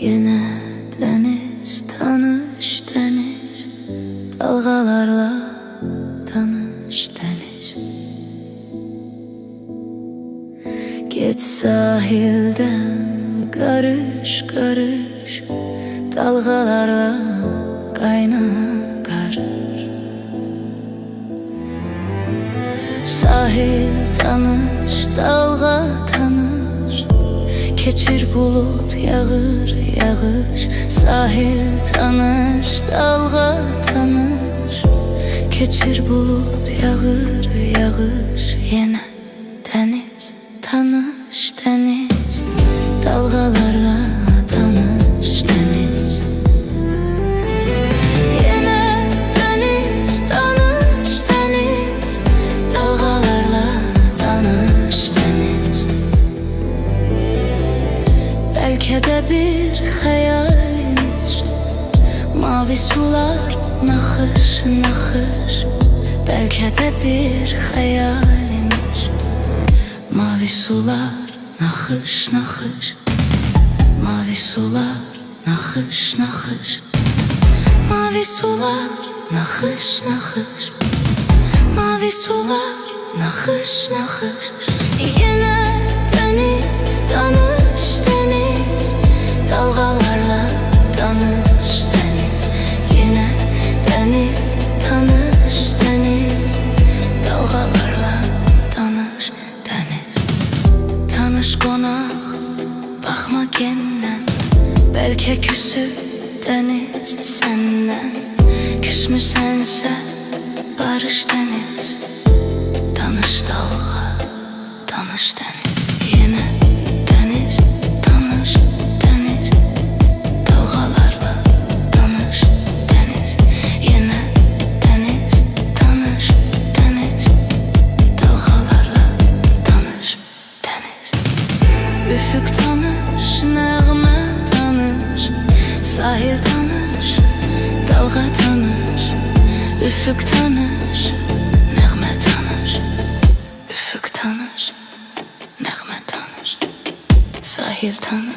Yine deniz, tanış deniz, dalgalarla tanış deniz. Geç sahilden karış karış, dalgalarla kayna karış. Sahil tanış, dalga tanış, keçir bulut, yağır yağış. Sahil tanış, dalga tanış, keçir bulut, yağır yağış. Yine deniz, tanış deniz, dalgalarla tanış deniz. Yine deniz, tanış deniz, dalgalarla tanış deniz. Belki de bir hayalmiş, mavi sular nakış nakış. Belki de bir hayalmiş, mavi sular nakış nakış. Mavi sular nakış nakış. Mavi sular nakış nakış. Mavi sular nakış nakış. Yine deniz, tanış deniz, dalgalarla tanış deniz. Yine deniz, tanış deniz, dalgalarla tanış deniz. Tanış konak, bakma kendin. Belki küsü deniz senden. Küs mü sense barış deniz. Tanış dalga, tanış deniz. Yine deniz, tanış deniz, dalgalarla tanış deniz. Yine deniz, tanış deniz, dalgalarla tanış deniz. Üfük tanış, nəğmə tanış, sahil tanış, dalga tanış. Üfük tanış, nəğmə tanış. Üfük tanış, nəğmə tanış, sahil tanış.